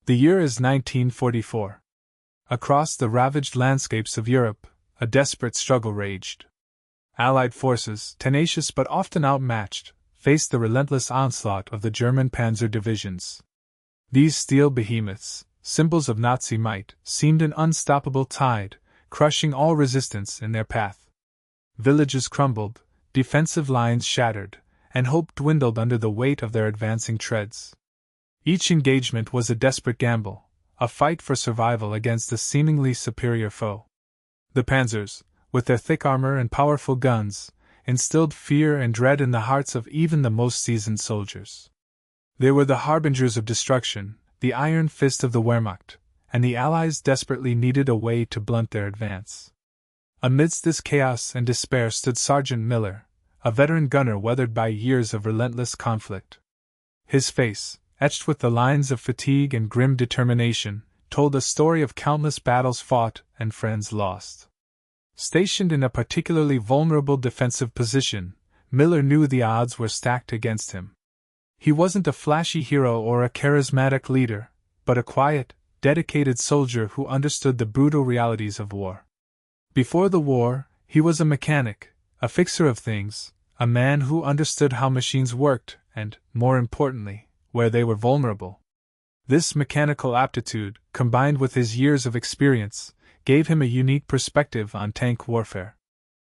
The year is 1944. Across the ravaged landscapes of Europe, a desperate struggle raged. Allied forces, tenacious but often outmatched, faced the relentless onslaught of the German Panzer divisions. These steel behemoths, symbols of Nazi might, seemed an unstoppable tide, crushing all resistance in their path. Villages crumbled, defensive lines shattered, and hope dwindled under the weight of their advancing treads. Each engagement was a desperate gamble, a fight for survival against a seemingly superior foe. The Panzers, with their thick armor and powerful guns, instilled fear and dread in the hearts of even the most seasoned soldiers. They were the harbingers of destruction, the iron fist of the Wehrmacht, and the Allies desperately needed a way to blunt their advance. Amidst this chaos and despair stood Sergeant Miller, a veteran gunner weathered by years of relentless conflict. His face, etched with the lines of fatigue and grim determination, told a story of countless battles fought and friends lost. Stationed in a particularly vulnerable defensive position, Miller knew the odds were stacked against him. He wasn't a flashy hero or a charismatic leader, but a quiet, dedicated soldier who understood the brutal realities of war. Before the war, he was a mechanic, a fixer of things, a man who understood how machines worked and, more importantly, where they were vulnerable. This mechanical aptitude, combined with his years of experience, gave him a unique perspective on tank warfare.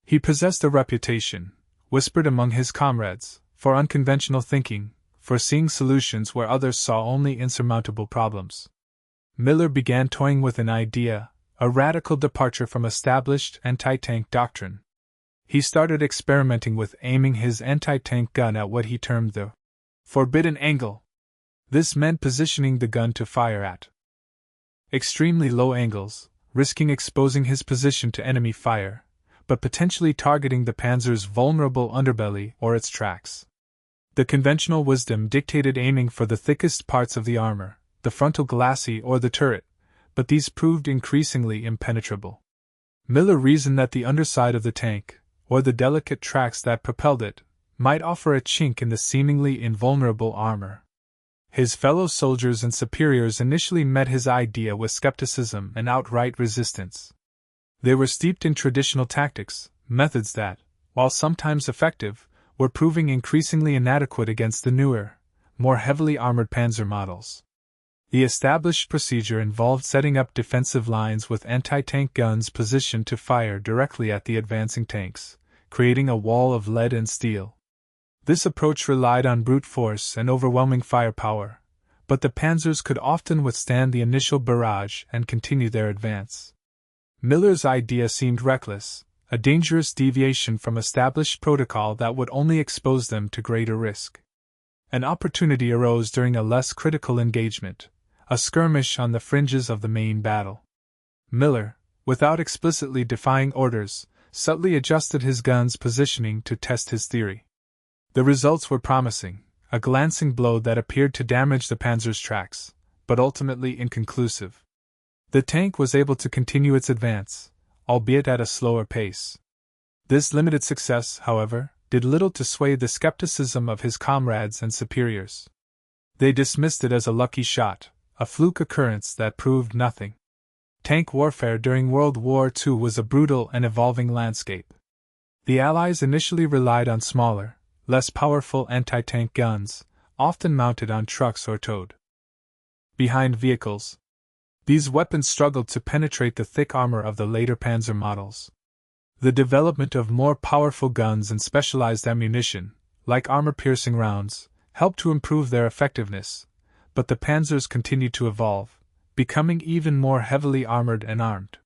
He possessed a reputation, whispered among his comrades, for unconventional thinking, for seeing solutions where others saw only insurmountable problems. Miller began toying with an idea, a radical departure from established anti-tank doctrine. He started experimenting with aiming his anti-tank gun at what he termed the forbidden angle. This meant positioning the gun to fire at extremely low angles, risking exposing his position to enemy fire, but potentially targeting the Panzer's vulnerable underbelly or its tracks. The conventional wisdom dictated aiming for the thickest parts of the armor, the frontal glacis or the turret, but these proved increasingly impenetrable. Miller reasoned that the underside of the tank, or the delicate tracks that propelled it, might offer a chink in the seemingly invulnerable armor. His fellow soldiers and superiors initially met his idea with skepticism and outright resistance. They were steeped in traditional tactics, methods that, while sometimes effective, were proving increasingly inadequate against the newer, more heavily armored Panzer models. The established procedure involved setting up defensive lines with anti-tank guns positioned to fire directly at the advancing tanks, creating a wall of lead and steel. This approach relied on brute force and overwhelming firepower, but the Panzers could often withstand the initial barrage and continue their advance. Miller's idea seemed reckless, a dangerous deviation from established protocol that would only expose them to greater risk. An opportunity arose during a less critical engagement, a skirmish on the fringes of the main battle. Miller, without explicitly defying orders, subtly adjusted his gun's positioning to test his theory. The results were promising, a glancing blow that appeared to damage the Panzer's tracks, but ultimately inconclusive. The tank was able to continue its advance, albeit at a slower pace. This limited success, however, did little to sway the skepticism of his comrades and superiors. They dismissed it as a lucky shot, a fluke occurrence that proved nothing. Tank warfare during World War II was a brutal and evolving landscape. The Allies initially relied on smaller, less powerful anti-tank guns, often mounted on trucks or towed behind vehicles. These weapons struggled to penetrate the thick armor of the later Panzer models. The development of more powerful guns and specialized ammunition, like armor-piercing rounds, helped to improve their effectiveness, but the Panzers continued to evolve, becoming even more heavily armored and armed.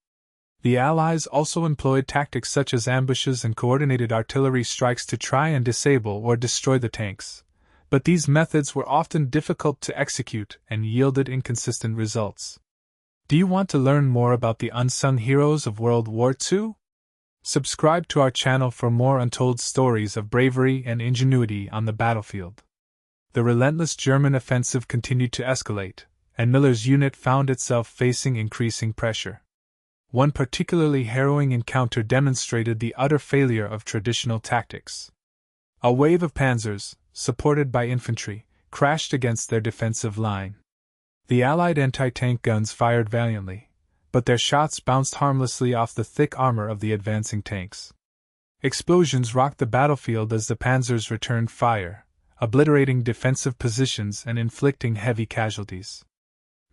The Allies also employed tactics such as ambushes and coordinated artillery strikes to try and disable or destroy the tanks, but these methods were often difficult to execute and yielded inconsistent results. Do you want to learn more about the unsung heroes of World War II? Subscribe to our channel for more untold stories of bravery and ingenuity on the battlefield. The relentless German offensive continued to escalate, and Miller's unit found itself facing increasing pressure. One particularly harrowing encounter demonstrated the utter failure of traditional tactics. A wave of Panzers, supported by infantry, crashed against their defensive line. The Allied anti-tank guns fired valiantly, but their shots bounced harmlessly off the thick armor of the advancing tanks. Explosions rocked the battlefield as the panzers returned fire, obliterating defensive positions and inflicting heavy casualties.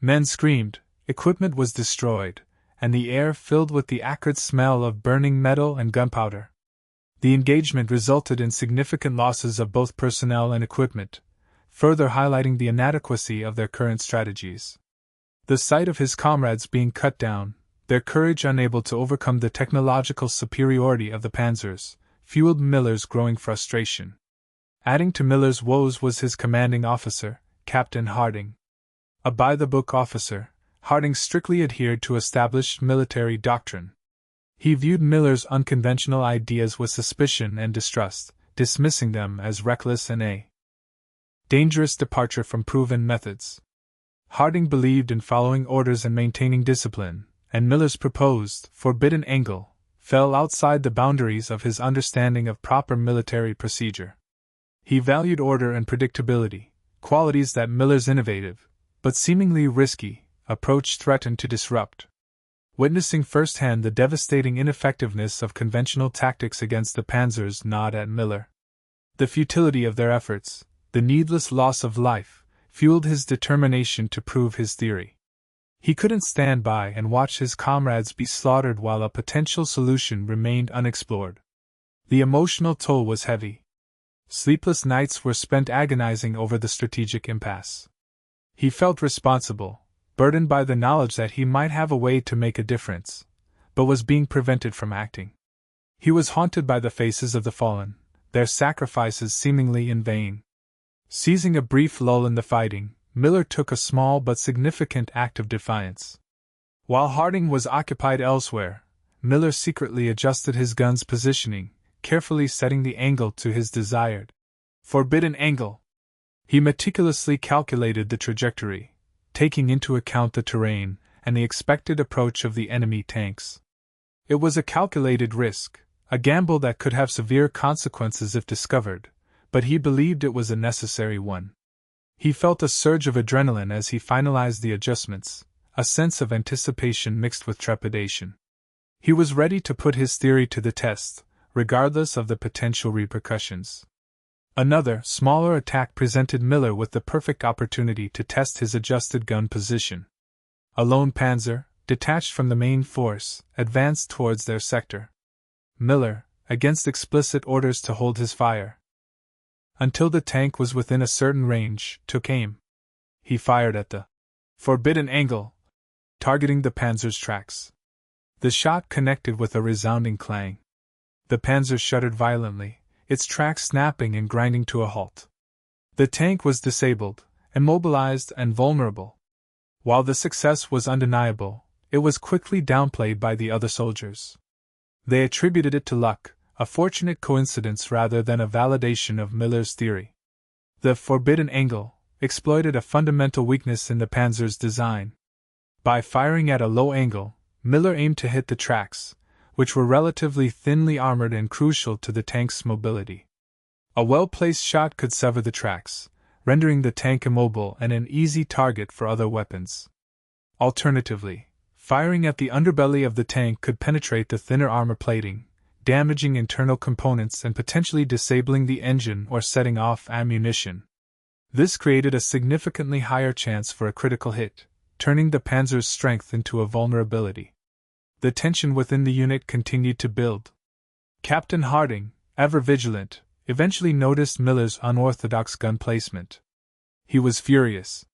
Men screamed, equipment was destroyed, and the air filled with the acrid smell of burning metal and gunpowder. The engagement resulted in significant losses of both personnel and equipment, further highlighting the inadequacy of their current strategies. The sight of his comrades being cut down, their courage unable to overcome the technological superiority of the panzers, fueled Miller's growing frustration. Adding to Miller's woes was his commanding officer, Captain Harding. A by-the-book officer, Harding strictly adhered to established military doctrine. He viewed Miller's unconventional ideas with suspicion and distrust, dismissing them as reckless and a dangerous departure from proven methods. Harding believed in following orders and maintaining discipline, and Miller's proposed, forbidden angle fell outside the boundaries of his understanding of proper military procedure. He valued order and predictability, qualities that Miller's innovative, but seemingly risky, approach threatened to disrupt. Witnessing firsthand the devastating ineffectiveness of conventional tactics against the panzers gnawed at Miller. The futility of their efforts, the needless loss of life, fueled his determination to prove his theory. He couldn't stand by and watch his comrades be slaughtered while a potential solution remained unexplored. The emotional toll was heavy. Sleepless nights were spent agonizing over the strategic impasse. He felt responsible, burdened by the knowledge that he might have a way to make a difference, but was being prevented from acting. He was haunted by the faces of the fallen, their sacrifices seemingly in vain. Seizing a brief lull in the fighting, Miller took a small but significant act of defiance. While Harding was occupied elsewhere, Miller secretly adjusted his gun's positioning, carefully setting the angle to his desired forbidden angle. He meticulously calculated the trajectory, taking into account the terrain and the expected approach of the enemy tanks. It was a calculated risk, a gamble that could have severe consequences if discovered, but he believed it was a necessary one. He felt a surge of adrenaline as he finalized the adjustments, a sense of anticipation mixed with trepidation. He was ready to put his theory to the test, regardless of the potential repercussions. Another, smaller attack presented Miller with the perfect opportunity to test his adjusted gun position. A lone panzer, detached from the main force, advanced towards their sector. Miller, against explicit orders to hold his fire until the tank was within a certain range, took aim. He fired at the forbidden angle, targeting the panzer's tracks. The shot connected with a resounding clang. The panzer shuddered violently, its tracks snapping and grinding to a halt. The tank was disabled, immobilized, and vulnerable. While the success was undeniable, it was quickly downplayed by the other soldiers. They attributed it to luck, a fortunate coincidence rather than a validation of Miller's theory. The forbidden angle exploited a fundamental weakness in the panzer's design. By firing at a low angle, Miller aimed to hit the tracks, which were relatively thinly armored and crucial to the tank's mobility. A well-placed shot could sever the tracks, rendering the tank immobile and an easy target for other weapons. Alternatively, firing at the underbelly of the tank could penetrate the thinner armor plating, damaging internal components and potentially disabling the engine or setting off ammunition. This created a significantly higher chance for a critical hit, turning the panzer's strength into a vulnerability. The tension within the unit continued to build. Captain Harding, ever vigilant, eventually noticed Miller's unorthodox gun placement. He was furious.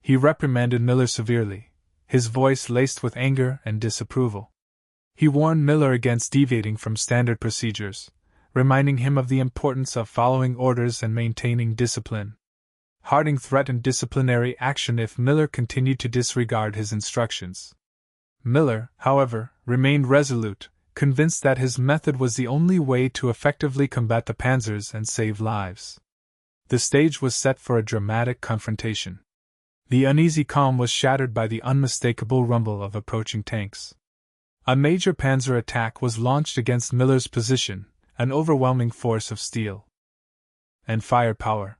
He reprimanded Miller severely, his voice laced with anger and disapproval. He warned Miller against deviating from standard procedures, reminding him of the importance of following orders and maintaining discipline. Harding threatened disciplinary action if Miller continued to disregard his instructions. Miller, however, remained resolute, convinced that his method was the only way to effectively combat the panzers and save lives. The stage was set for a dramatic confrontation. The uneasy calm was shattered by the unmistakable rumble of approaching tanks. A major panzer attack was launched against Miller's position, an overwhelming force of steel and firepower.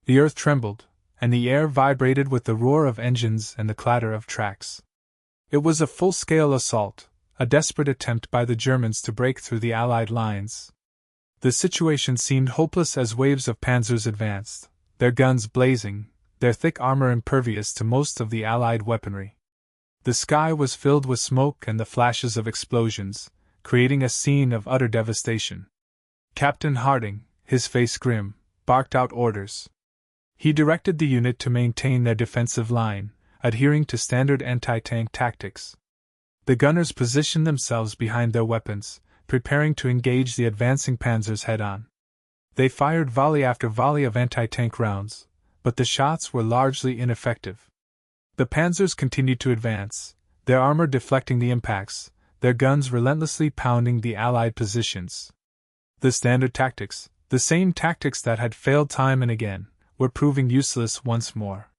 The earth trembled, and the air vibrated with the roar of engines and the clatter of tracks. It was a full-scale assault, a desperate attempt by the Germans to break through the Allied lines. The situation seemed hopeless as waves of panzers advanced, their guns blazing, their thick armor impervious to most of the Allied weaponry. The sky was filled with smoke and the flashes of explosions, creating a scene of utter devastation. Captain Harding, his face grim, barked out orders. He directed the unit to maintain their defensive line, adhering to standard anti-tank tactics. The gunners positioned themselves behind their weapons, preparing to engage the advancing panzers head-on. They fired volley after volley of anti-tank rounds, but the shots were largely ineffective. The panzers continued to advance, their armor deflecting the impacts, their guns relentlessly pounding the Allied positions. The standard tactics, the same tactics that had failed time and again, were proving useless once more.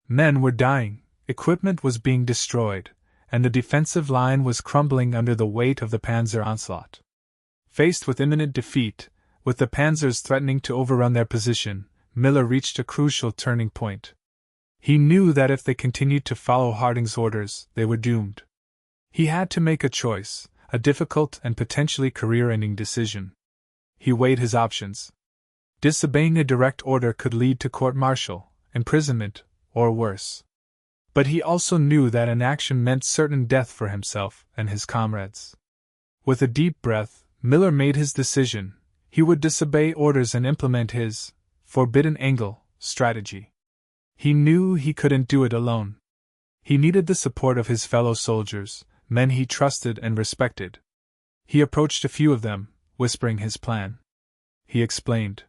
Men were dying, equipment was being destroyed, and the defensive line was crumbling under the weight of the panzer onslaught. Faced with imminent defeat, with the panzers threatening to overrun their position, Miller reached a crucial turning point. He knew that if they continued to follow Harding's orders, they were doomed. He had to make a choice, a difficult and potentially career-ending decision. He weighed his options. Disobeying a direct order could lead to court-martial, imprisonment, or worse. But he also knew that inaction meant certain death for himself and his comrades. With a deep breath, Miller made his decision. He would disobey orders and implement his forbidden angle strategy. He knew he couldn't do it alone. He needed the support of his fellow soldiers, men he trusted and respected. He approached a few of them, whispering his plan. He explained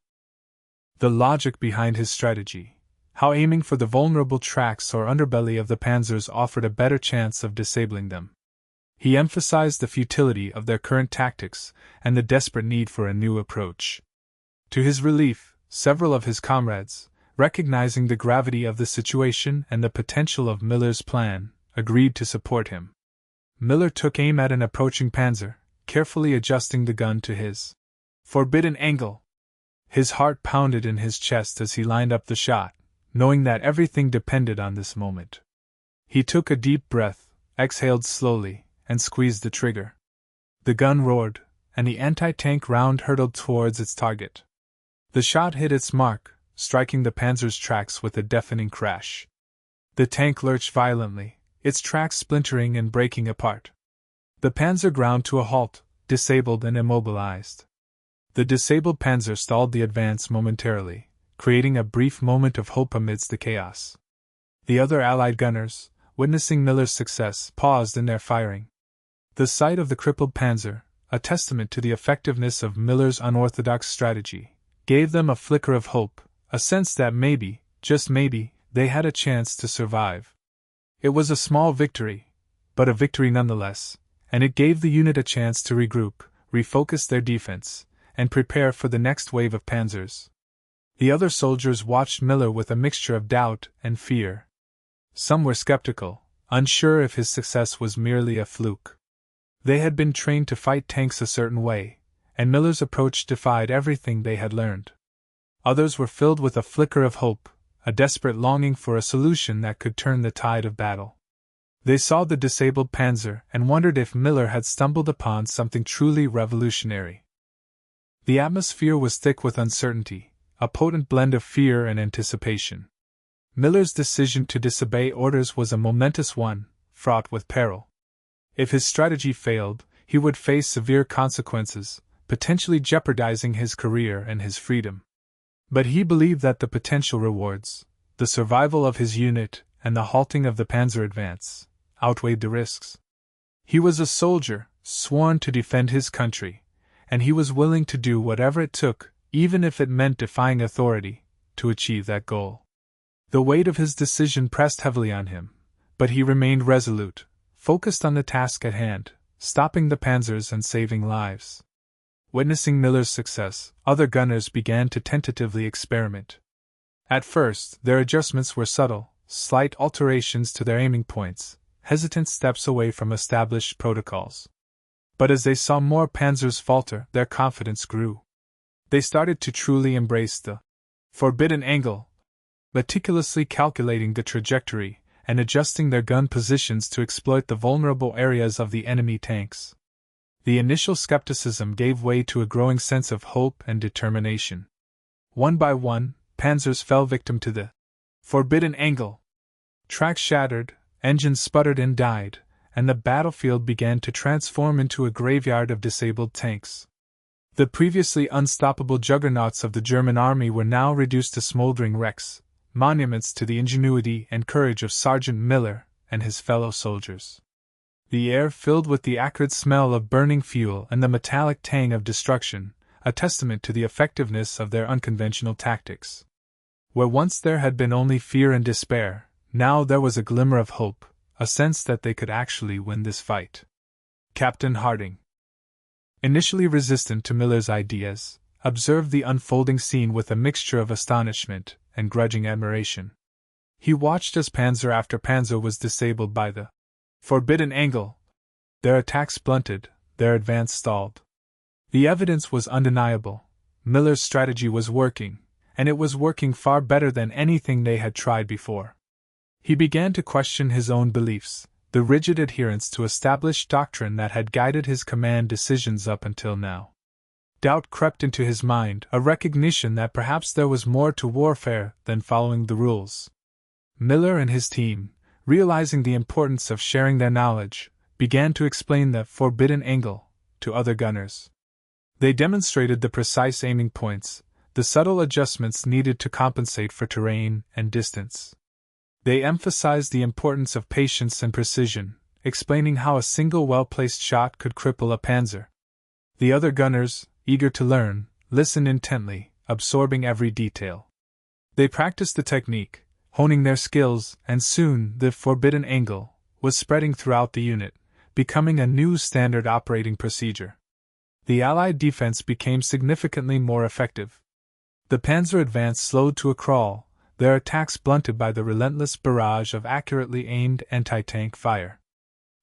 the logic behind his strategy, how aiming for the vulnerable tracks or underbelly of the panzers offered a better chance of disabling them. He emphasized the futility of their current tactics and the desperate need for a new approach. To his relief, several of his comrades, recognizing the gravity of the situation and the potential of Miller's plan, agreed to support him. Miller took aim at an approaching panzer, carefully adjusting the gun to his forbidden angle. His heart pounded in his chest as he lined up the shot, knowing that everything depended on this moment. He took a deep breath, exhaled slowly, and squeezed the trigger. The gun roared, and the anti-tank round hurtled towards its target. The shot hit its mark, striking the panzer's tracks with a deafening crash. The tank lurched violently, its tracks splintering and breaking apart. The panzer ground to a halt, disabled and immobilized. The disabled panzer stalled the advance momentarily, creating a brief moment of hope amidst the chaos. The other Allied gunners, witnessing Miller's success, paused in their firing. The sight of the crippled panzer, a testament to the effectiveness of Miller's unorthodox strategy, gave them a flicker of hope, a sense that maybe, just maybe, they had a chance to survive. It was a small victory, but a victory nonetheless, and it gave the unit a chance to regroup, refocus their defense, and prepare for the next wave of panzers. The other soldiers watched Miller with a mixture of doubt and fear. Some were skeptical, unsure if his success was merely a fluke. They had been trained to fight tanks a certain way, and Miller's approach defied everything they had learned. Others were filled with a flicker of hope, a desperate longing for a solution that could turn the tide of battle. They saw the disabled panzer and wondered if Miller had stumbled upon something truly revolutionary. The atmosphere was thick with uncertainty, a potent blend of fear and anticipation. Miller's decision to disobey orders was a momentous one, fraught with peril. If his strategy failed, he would face severe consequences, potentially jeopardizing his career and his freedom. But he believed that the potential rewards, the survival of his unit, and the halting of the panzer advance, outweighed the risks. He was a soldier, sworn to defend his country, and he was willing to do whatever it took, even if it meant defying authority, to achieve that goal. The weight of his decision pressed heavily on him, but he remained resolute, focused on the task at hand, stopping the panzers and saving lives. Witnessing Miller's success, other gunners began to tentatively experiment. At first, their adjustments were subtle, slight alterations to their aiming points, hesitant steps away from established protocols. But as they saw more panzers falter, their confidence grew. They started to truly embrace the forbidden angle meticulously calculating the trajectory and adjusting their gun positions to exploit the vulnerable areas of the enemy tanks. The initial skepticism gave way to a growing sense of hope and determination. One by one, panzers fell victim to the forbidden angle. Tracks shattered, engines sputtered and died, and the battlefield began to transform into a graveyard of disabled tanks. The previously unstoppable juggernauts of the German army were now reduced to smoldering wrecks, monuments to the ingenuity and courage of Sergeant Miller and his fellow soldiers. The air filled with the acrid smell of burning fuel and the metallic tang of destruction, a testament to the effectiveness of their unconventional tactics. Where once there had been only fear and despair, now there was a glimmer of hope, a sense that they could actually win this fight. Captain Harding, initially resistant to Miller's ideas, observed the unfolding scene with a mixture of astonishment and grudging admiration. He watched as panzer after panzer was disabled by the forbidden angle. Their attacks blunted, their advance stalled. The evidence was undeniable. Miller's strategy was working, and it was working far better than anything they had tried before. He began to question his own beliefs, the rigid adherence to established doctrine that had guided his command decisions up until now. Doubt crept into his mind, a recognition that perhaps there was more to warfare than following the rules. Miller and his team, realizing the importance of sharing their knowledge, began to explain the forbidden angle to other gunners. They demonstrated the precise aiming points, the subtle adjustments needed to compensate for terrain and distance. They emphasized the importance of patience and precision, explaining how a single well-placed shot could cripple a panzer. The other gunners, eager to learn, listened intently, absorbing every detail. They practiced the technique, honing their skills, and soon the forbidden angle was spreading throughout the unit, becoming a new standard operating procedure. The Allied defense became significantly more effective. The panzer advance slowed to a crawl, their attacks blunted by the relentless barrage of accurately aimed anti-tank fire.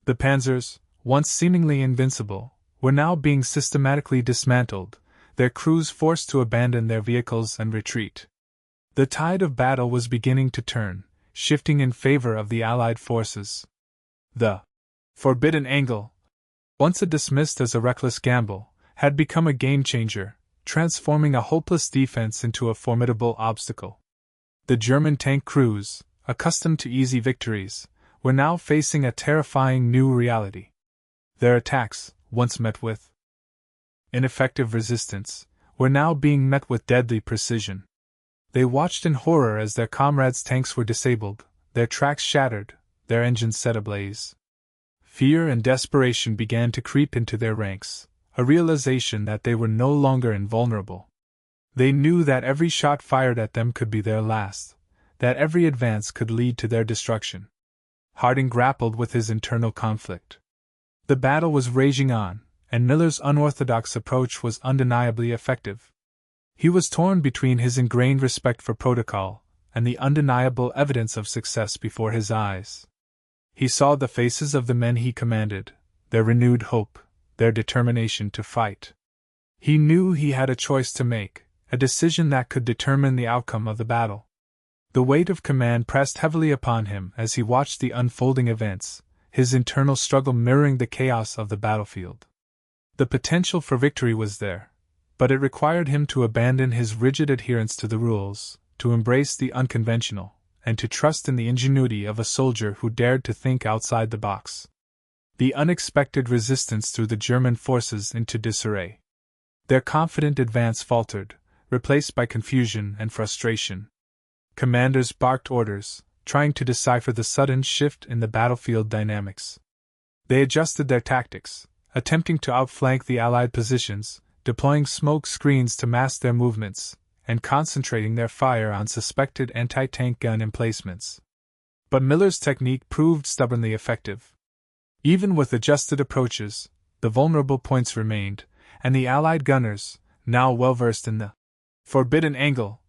The panzers, once seemingly invincible, were now being systematically dismantled, their crews forced to abandon their vehicles and retreat. The tide of battle was beginning to turn, shifting in favor of the Allied forces. The forbidden angle, once dismissed as a reckless gamble, had become a game-changer, transforming a hopeless defense into a formidable obstacle. The German tank crews, accustomed to easy victories, were now facing a terrifying new reality. Their attacks, once met with ineffective resistance, were now being met with deadly precision. They watched in horror as their comrades' tanks were disabled, their tracks shattered, their engines set ablaze. Fear and desperation began to creep into their ranks, a realization that they were no longer invulnerable. They knew that every shot fired at them could be their last, that every advance could lead to their destruction. Harding grappled with his internal conflict. The battle was raging on, and Miller's unorthodox approach was undeniably effective. He was torn between his ingrained respect for protocol and the undeniable evidence of success before his eyes. He saw the faces of the men he commanded, their renewed hope, their determination to fight. He knew he had a choice to make, a decision that could determine the outcome of the battle. The weight of command pressed heavily upon him as he watched the unfolding events, his internal struggle mirroring the chaos of the battlefield. The potential for victory was there, but it required him to abandon his rigid adherence to the rules, to embrace the unconventional, and to trust in the ingenuity of a soldier who dared to think outside the box. The unexpected resistance threw the German forces into disarray. Their confident advance faltered, replaced by confusion and frustration. Commanders barked orders, trying to decipher the sudden shift in the battlefield dynamics. They adjusted their tactics, attempting to outflank the Allied positions, deploying smoke screens to mask their movements, and concentrating their fire on suspected anti-tank gun emplacements. But Miller's technique proved stubbornly effective. Even with adjusted approaches, the vulnerable points remained, and the Allied gunners, now well versed in the forbidden angle,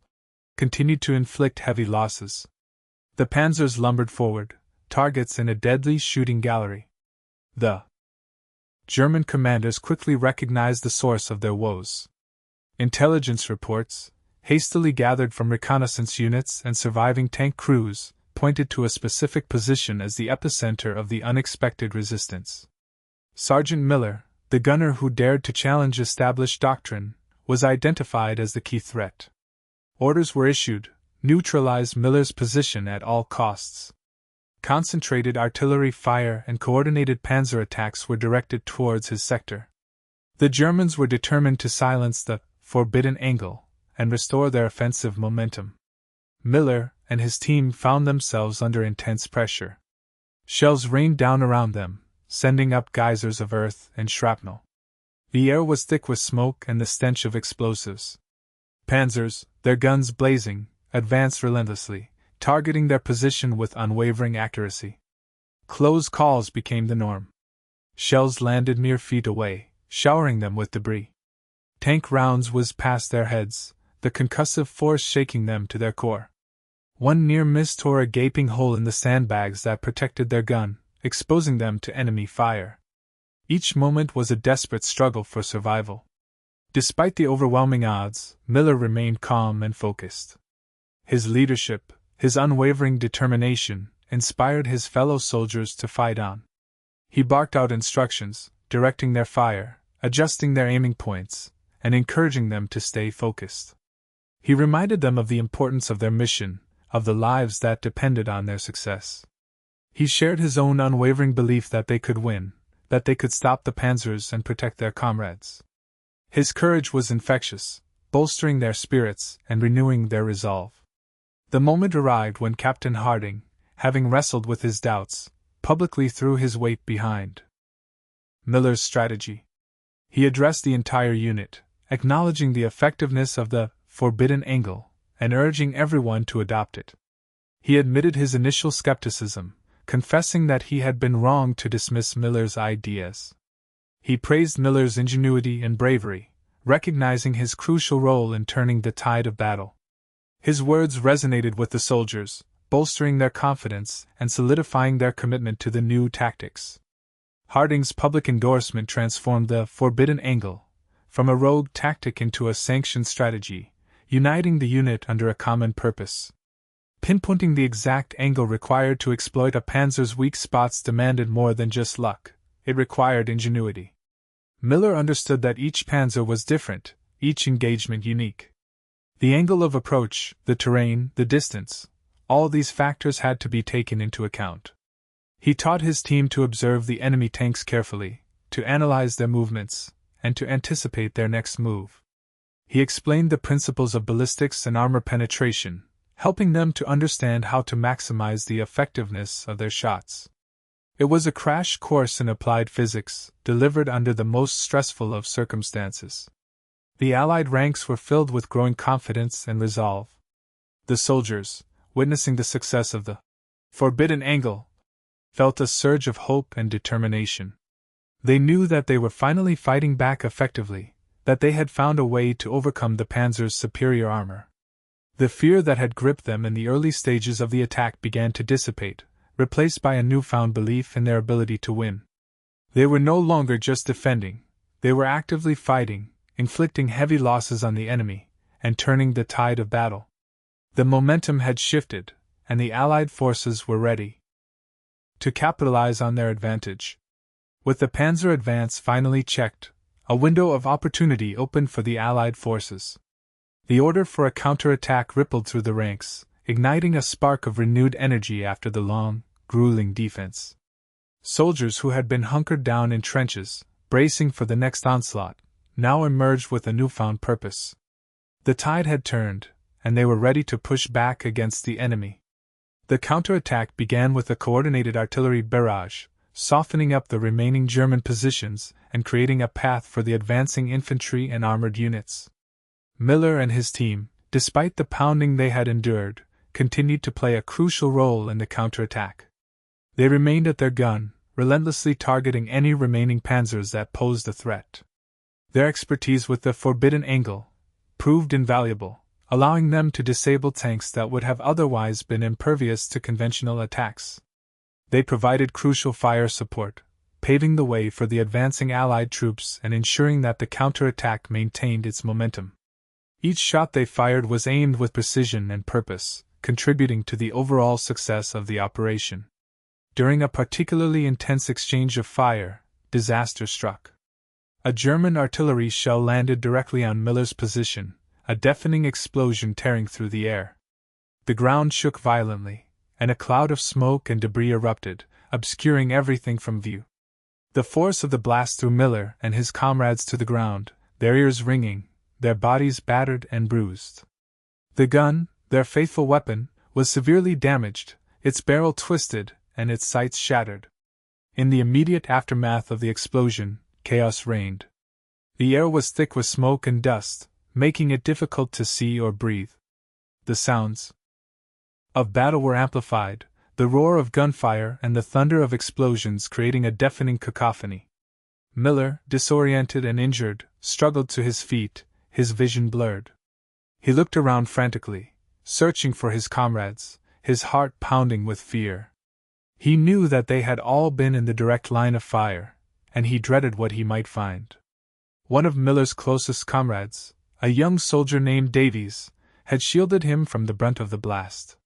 continued to inflict heavy losses. The panzers lumbered forward, targets in a deadly shooting gallery. The German commanders quickly recognized the source of their woes. Intelligence reports, hastily gathered from reconnaissance units and surviving tank crews, pointed to a specific position as the epicenter of the unexpected resistance. Sergeant Miller, the gunner who dared to challenge established doctrine, was identified as the key threat. Orders were issued: neutralize Miller's position at all costs. Concentrated artillery fire and coordinated panzer attacks were directed towards his sector. The Germans were determined to silence the forbidden angle and restore their offensive momentum. Miller and his team found themselves under intense pressure. Shells rained down around them, sending up geysers of earth and shrapnel. The air was thick with smoke and the stench of explosives. Panzers, their guns blazing, advanced relentlessly, targeting their position with unwavering accuracy. Close calls became the norm. Shells landed mere feet away, showering them with debris. Tank rounds whizzed past their heads, the concussive force shaking them to their core. One near miss tore a gaping hole in the sandbags that protected their gun, exposing them to enemy fire. Each moment was a desperate struggle for survival. Despite the overwhelming odds, Miller remained calm and focused. His leadership, his unwavering determination, inspired his fellow soldiers to fight on. He barked out instructions, directing their fire, adjusting their aiming points, and encouraging them to stay focused. He reminded them of the importance of their mission, of the lives that depended on their success. He shared his own unwavering belief that they could win, that they could stop the panzers and protect their comrades. His courage was infectious, bolstering their spirits and renewing their resolve. The moment arrived when Captain Harding, having wrestled with his doubts, publicly threw his weight behind Miller's strategy. He addressed the entire unit, acknowledging the effectiveness of the forbidden angle and urging everyone to adopt it. He admitted his initial skepticism, confessing that he had been wrong to dismiss Miller's ideas. He praised Miller's ingenuity and bravery, recognizing his crucial role in turning the tide of battle. His words resonated with the soldiers, bolstering their confidence and solidifying their commitment to the new tactics. Harding's public endorsement transformed the forbidden angle from a rogue tactic into a sanctioned strategy, uniting the unit under a common purpose. Pinpointing the exact angle required to exploit a panzer's weak spots demanded more than just luck, it required ingenuity. Miller understood that each panzer was different, each engagement unique. The angle of approach, the terrain, the distance, all these factors had to be taken into account. He taught his team to observe the enemy tanks carefully, to analyze their movements, and to anticipate their next move. He explained the principles of ballistics and armor penetration, helping them to understand how to maximize the effectiveness of their shots. It was a crash course in applied physics, delivered under the most stressful of circumstances. The Allied ranks were filled with growing confidence and resolve. The soldiers, witnessing the success of the forbidden angle, felt a surge of hope and determination. They knew that they were finally fighting back effectively, that they had found a way to overcome the panzer's superior armor. The fear that had gripped them in the early stages of the attack began to dissipate, replaced by a newfound belief in their ability to win. They were no longer just defending, they were actively fighting, inflicting heavy losses on the enemy, and turning the tide of battle. The momentum had shifted, and the Allied forces were ready to capitalize on their advantage. With the panzer advance finally checked, a window of opportunity opened for the Allied forces. The order for a counterattack rippled through the ranks, igniting a spark of renewed energy after the long, grueling defense. Soldiers who had been hunkered down in trenches, bracing for the next onslaught, now emerged with a newfound purpose. The tide had turned, and they were ready to push back against the enemy. The counterattack began with a coordinated artillery barrage, softening up the remaining German positions and creating a path for the advancing infantry and armored units. Miller and his team, despite the pounding they had endured, continued to play a crucial role in the counterattack. They remained at their gun, relentlessly targeting any remaining panzers that posed a threat. Their expertise with the forbidden angle proved invaluable, allowing them to disable tanks that would have otherwise been impervious to conventional attacks. They provided crucial fire support, paving the way for the advancing Allied troops and ensuring that the counterattack maintained its momentum. Each shot they fired was aimed with precision and purpose, contributing to the overall success of the operation. During a particularly intense exchange of fire, disaster struck. A German artillery shell landed directly on Miller's position, a deafening explosion tearing through the air. The ground shook violently, and a cloud of smoke and debris erupted, obscuring everything from view. The force of the blast threw Miller and his comrades to the ground, their ears ringing, their bodies battered and bruised. The gun, their faithful weapon, was severely damaged, its barrel twisted, and its sights shattered. In the immediate aftermath of the explosion, chaos reigned. The air was thick with smoke and dust, making it difficult to see or breathe. The sounds of battle were amplified, the roar of gunfire and the thunder of explosions creating a deafening cacophony. Miller, disoriented and injured, struggled to his feet, his vision blurred. He looked around frantically, searching for his comrades, his heart pounding with fear. He knew that they had all been in the direct line of fire, and he dreaded what he might find. One of Miller's closest comrades, a young soldier named Davies, had shielded him from the brunt of the blast.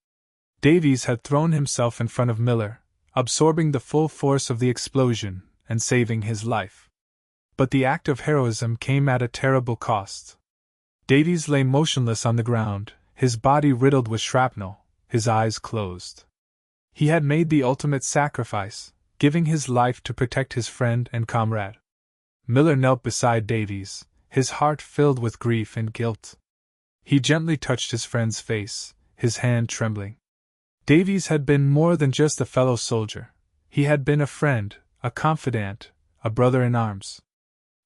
Davies had thrown himself in front of Miller, absorbing the full force of the explosion and saving his life. But the act of heroism came at a terrible cost. Davies lay motionless on the ground, his body riddled with shrapnel, his eyes closed. He had made the ultimate sacrifice, giving his life to protect his friend and comrade. Miller knelt beside Davies, his heart filled with grief and guilt. He gently touched his friend's face, his hand trembling. Davies had been more than just a fellow soldier. He had been a friend, a confidant, a brother in arms.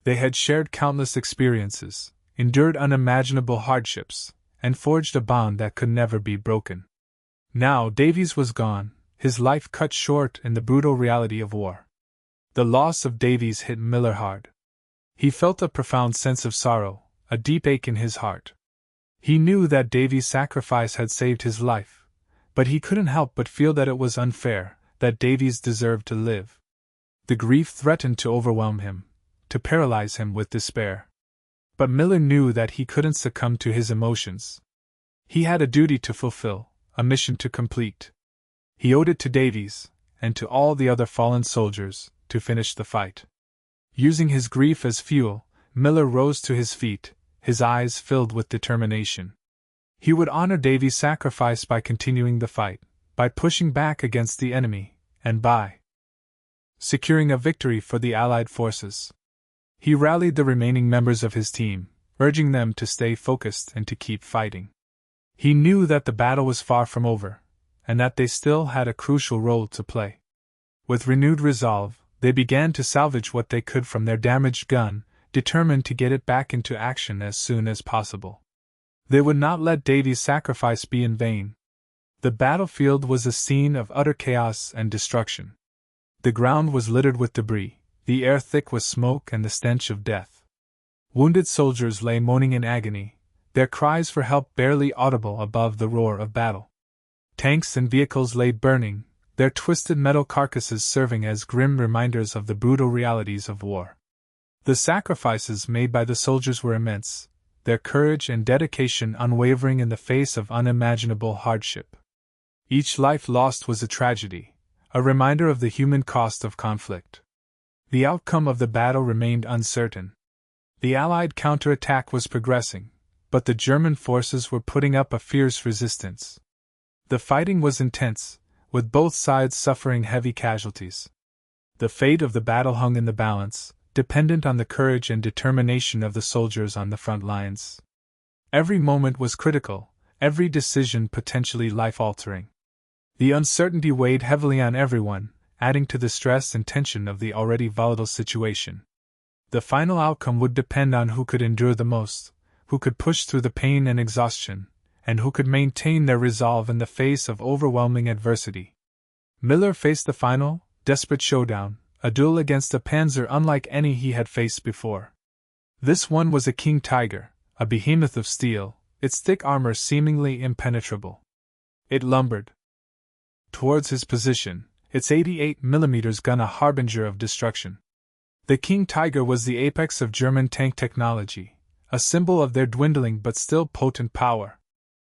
They had shared countless experiences, endured unimaginable hardships, and forged a bond that could never be broken. Now Davies was gone, his life cut short in the brutal reality of war. The loss of Davies hit Miller hard. He felt a profound sense of sorrow, a deep ache in his heart. He knew that Davies' sacrifice had saved his life, but he couldn't help but feel that it was unfair, that Davies deserved to live. The grief threatened to overwhelm him, to paralyze him with despair. But Miller knew that he couldn't succumb to his emotions. He had a duty to fulfill, a mission to complete. He owed it to Davies, and to all the other fallen soldiers, to finish the fight. Using his grief as fuel, Miller rose to his feet, his eyes filled with determination. He would honor Davies' sacrifice by continuing the fight, by pushing back against the enemy, and by securing a victory for the Allied forces. He rallied the remaining members of his team, urging them to stay focused and to keep fighting. He knew that the battle was far from over, and that they still had a crucial role to play. With renewed resolve, they began to salvage what they could from their damaged gun, determined to get it back into action as soon as possible. They would not let Davies' sacrifice be in vain. The battlefield was a scene of utter chaos and destruction. The ground was littered with debris, the air thick with smoke and the stench of death. Wounded soldiers lay moaning in agony, their cries for help barely audible above the roar of battle. Tanks and vehicles lay burning, their twisted metal carcasses serving as grim reminders of the brutal realities of war. The sacrifices made by the soldiers were immense, their courage and dedication unwavering in the face of unimaginable hardship. Each life lost was a tragedy, a reminder of the human cost of conflict. The outcome of the battle remained uncertain. The Allied counterattack was progressing, but the German forces were putting up a fierce resistance. The fighting was intense, with both sides suffering heavy casualties. The fate of the battle hung in the balance, dependent on the courage and determination of the soldiers on the front lines. Every moment was critical, every decision potentially life-altering. The uncertainty weighed heavily on everyone, adding to the stress and tension of the already volatile situation. The final outcome would depend on who could endure the most, who could push through the pain and exhaustion, and who could maintain their resolve in the face of overwhelming adversity. Miller faced the final, desperate showdown, a duel against a Panzer unlike any he had faced before. This one was a King Tiger, a behemoth of steel, its thick armor seemingly impenetrable. It lumbered towards his position, its 88mm gun a harbinger of destruction. The King Tiger was the apex of German tank technology, a symbol of their dwindling but still potent power.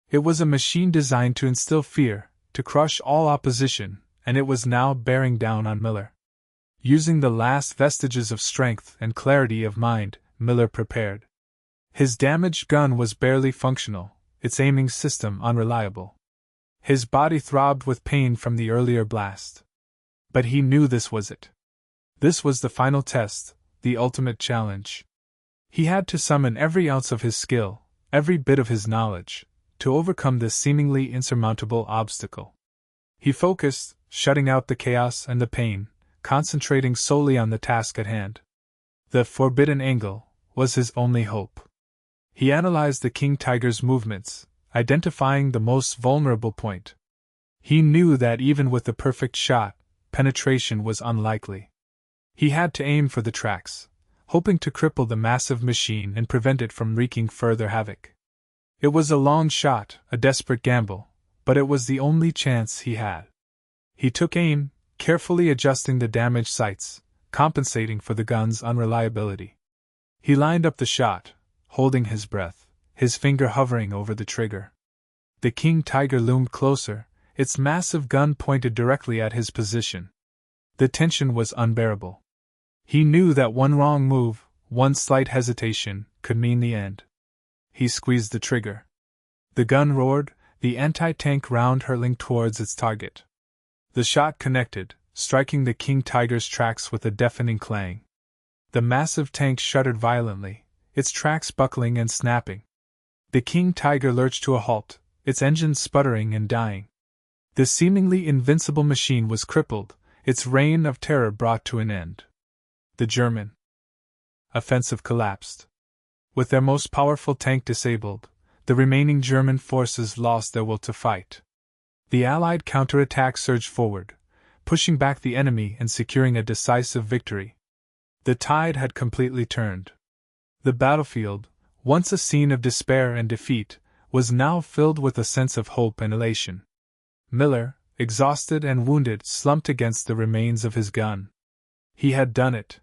It was a machine designed to instill fear, to crush all opposition, and it was now bearing down on Miller. Using the last vestiges of strength and clarity of mind, Miller prepared. His damaged gun was barely functional, its aiming system unreliable. His body throbbed with pain from the earlier blast. But he knew this was it. This was the final test, the ultimate challenge. He had to summon every ounce of his skill, every bit of his knowledge, to overcome this seemingly insurmountable obstacle. He focused, shutting out the chaos and the pain, concentrating solely on the task at hand. The forbidden angle was his only hope. He analyzed the king tiger's movements, identifying the most vulnerable point. He knew that even with the perfect shot, penetration was unlikely. He had to aim for the tracks, hoping to cripple the massive machine and prevent it from wreaking further havoc. It was a long shot, a desperate gamble, but it was the only chance he had. He took aim, carefully adjusting the damaged sights, compensating for the gun's unreliability. He lined up the shot, holding his breath, his finger hovering over the trigger. The king tiger loomed closer, its massive gun pointed directly at his position. The tension was unbearable. He knew that one wrong move, one slight hesitation, could mean the end. He squeezed the trigger. The gun roared, the anti-tank round hurtling towards its target. The shot connected, striking the king tiger's tracks with a deafening clang. The massive tank shuddered violently, its tracks buckling and snapping. The king tiger lurched to a halt, its engine sputtering and dying. The seemingly invincible machine was crippled, its reign of terror brought to an end. The German offensive collapsed. With their most powerful tank disabled, the remaining German forces lost their will to fight. The Allied counterattack surged forward, pushing back the enemy and securing a decisive victory. The tide had completely turned. The battlefield, once a scene of despair and defeat, was now filled with a sense of hope and elation. Miller, exhausted and wounded, slumped against the remains of his gun. He had done it.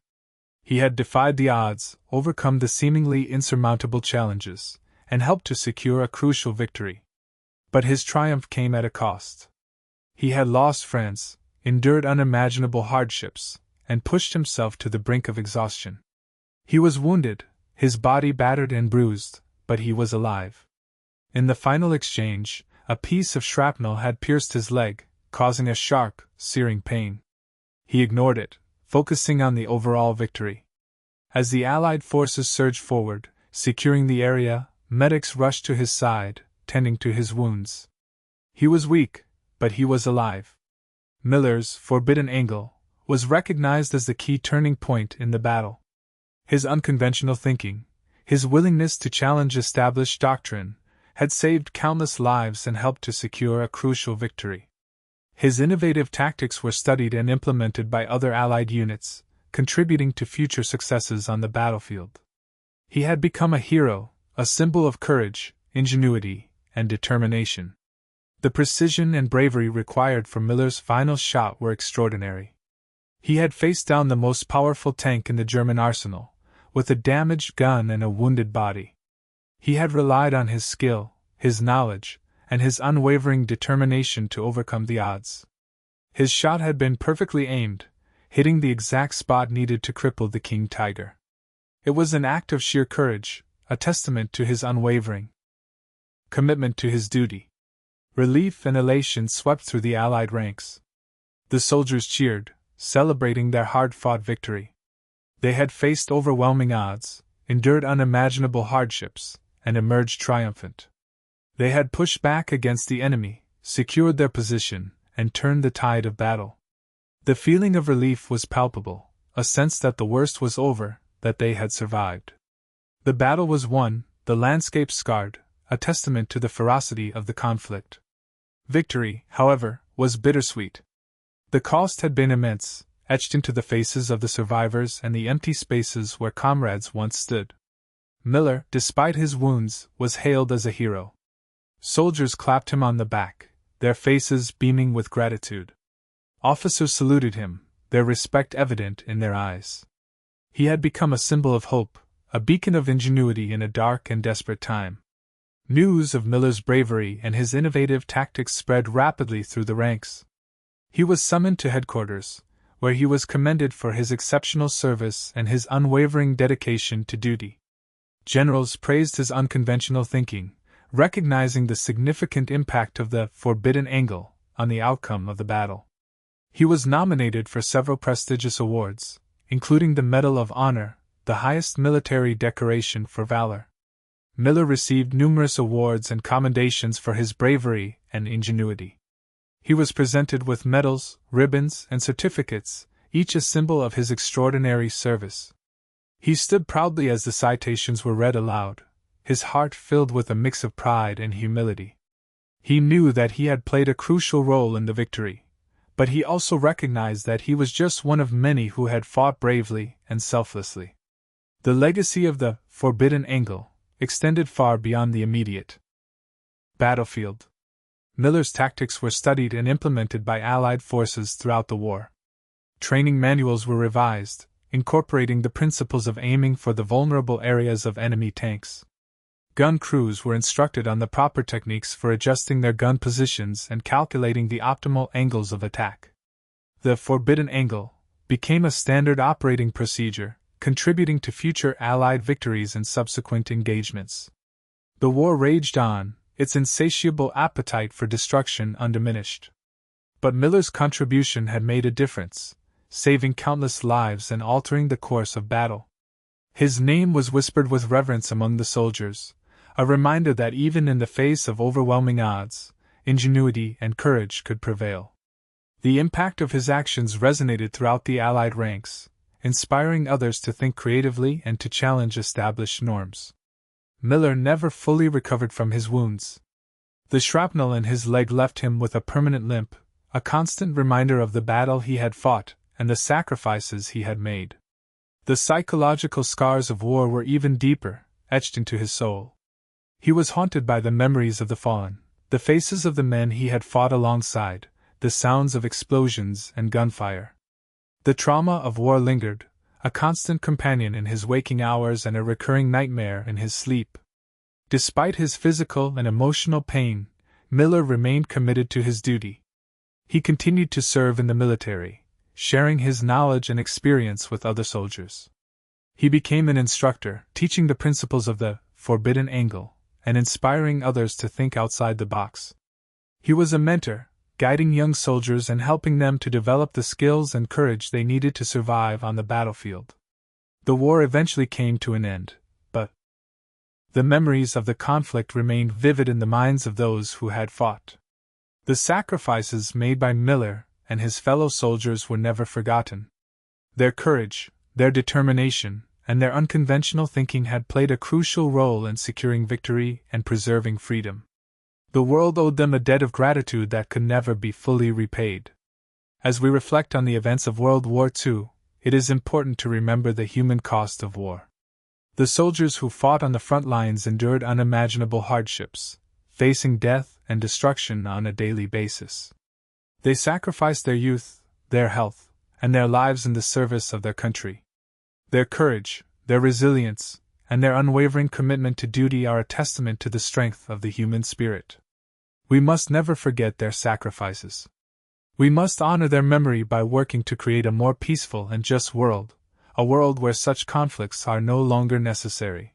He had defied the odds, overcome the seemingly insurmountable challenges, and helped to secure a crucial victory. But his triumph came at a cost. He had lost friends, endured unimaginable hardships, and pushed himself to the brink of exhaustion. He was wounded, his body battered and bruised, but he was alive. In the final exchange, a piece of shrapnel had pierced his leg, causing a sharp, searing pain. He ignored it, focusing on the overall victory. As the Allied forces surged forward, securing the area, medics rushed to his side, tending to his wounds. He was weak, but he was alive. Miller's forbidden angle was recognized as the key turning point in the battle. His unconventional thinking, his willingness to challenge established doctrine, had saved countless lives and helped to secure a crucial victory. His innovative tactics were studied and implemented by other Allied units, contributing to future successes on the battlefield. He had become a hero, a symbol of courage, ingenuity, and determination. The precision and bravery required for Miller's final shot were extraordinary. He had faced down the most powerful tank in the German arsenal, with a damaged gun and a wounded body. He had relied on his skill, his knowledge, and his unwavering determination to overcome the odds. His shot had been perfectly aimed, hitting the exact spot needed to cripple the king tiger. It was an act of sheer courage, a testament to his unwavering commitment to his duty. Relief and elation swept through the Allied ranks. The soldiers cheered, celebrating their hard-fought victory. They had faced overwhelming odds, endured unimaginable hardships, and emerged triumphant. They had pushed back against the enemy, secured their position, and turned the tide of battle. The feeling of relief was palpable, a sense that the worst was over, that they had survived. The battle was won, the landscape scarred, a testament to the ferocity of the conflict. Victory, however, was bittersweet. The cost had been immense, etched into the faces of the survivors and the empty spaces where comrades once stood. Miller, despite his wounds, was hailed as a hero. Soldiers clapped him on the back, their faces beaming with gratitude. Officers saluted him, their respect evident in their eyes. He had become a symbol of hope, a beacon of ingenuity in a dark and desperate time. News of Miller's bravery and his innovative tactics spread rapidly through the ranks. He was summoned to headquarters, where he was commended for his exceptional service and his unwavering dedication to duty. Generals praised his unconventional thinking, recognizing the significant impact of the forbidden angle on the outcome of the battle. He was nominated for several prestigious awards, including the Medal of Honor, the highest military decoration for valor. Miller received numerous awards and commendations for his bravery and ingenuity. He was presented with medals, ribbons, and certificates, each a symbol of his extraordinary service. He stood proudly as the citations were read aloud, his heart filled with a mix of pride and humility. He knew that he had played a crucial role in the victory, but he also recognized that he was just one of many who had fought bravely and selflessly. The legacy of the forbidden angle extended far beyond the immediate battlefield. Miller's tactics were studied and implemented by Allied forces throughout the war. Training manuals were revised, incorporating the principles of aiming for the vulnerable areas of enemy tanks. Gun crews were instructed on the proper techniques for adjusting their gun positions and calculating the optimal angles of attack. The forbidden angle became a standard operating procedure, contributing to future Allied victories and subsequent engagements. The war raged on, its insatiable appetite for destruction undiminished. But Miller's contribution had made a difference, saving countless lives and altering the course of battle. His name was whispered with reverence among the soldiers, a reminder that even in the face of overwhelming odds, ingenuity and courage could prevail. The impact of his actions resonated throughout the Allied ranks, inspiring others to think creatively and to challenge established norms. Miller never fully recovered from his wounds. The shrapnel in his leg left him with a permanent limp, a constant reminder of the battle he had fought and the sacrifices he had made. The psychological scars of war were even deeper, etched into his soul. He was haunted by the memories of the fallen, the faces of the men he had fought alongside, the sounds of explosions and gunfire. The trauma of war lingered, a constant companion in his waking hours and a recurring nightmare in his sleep. Despite his physical and emotional pain, Miller remained committed to his duty. He continued to serve in the military, sharing his knowledge and experience with other soldiers. He became an instructor, teaching the principles of the forbidden angle and inspiring others to think outside the box. He was a mentor, guiding young soldiers and helping them to develop the skills and courage they needed to survive on the battlefield. The war eventually came to an end, but the memories of the conflict remained vivid in the minds of those who had fought. The sacrifices made by Miller and his fellow soldiers were never forgotten. Their courage, their determination, and their unconventional thinking had played a crucial role in securing victory and preserving freedom. The world owed them a debt of gratitude that could never be fully repaid. As we reflect on the events of World War II, it is important to remember the human cost of war. The soldiers who fought on the front lines endured unimaginable hardships, facing death and destruction on a daily basis. They sacrificed their youth, their health, and their lives in the service of their country. Their courage, their resilience, and their unwavering commitment to duty are a testament to the strength of the human spirit. We must never forget their sacrifices. We must honor their memory by working to create a more peaceful and just world, a world where such conflicts are no longer necessary.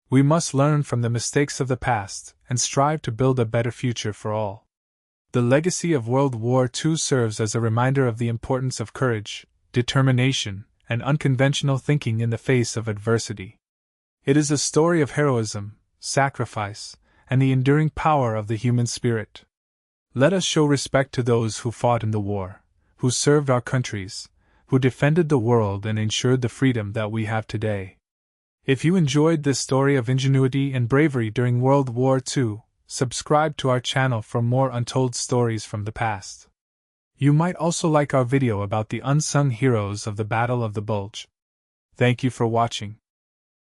We must learn from the mistakes of the past and strive to build a better future for all. The legacy of World War II serves as a reminder of the importance of courage, determination, and unconventional thinking in the face of adversity. It is a story of heroism, sacrifice, and the enduring power of the human spirit. Let us show respect to those who fought in the war, who served our countries, who defended the world and ensured the freedom that we have today. If you enjoyed this story of ingenuity and bravery during World War II, subscribe to our channel for more untold stories from the past. You might also like our video about the unsung heroes of the Battle of the Bulge. Thank you for watching.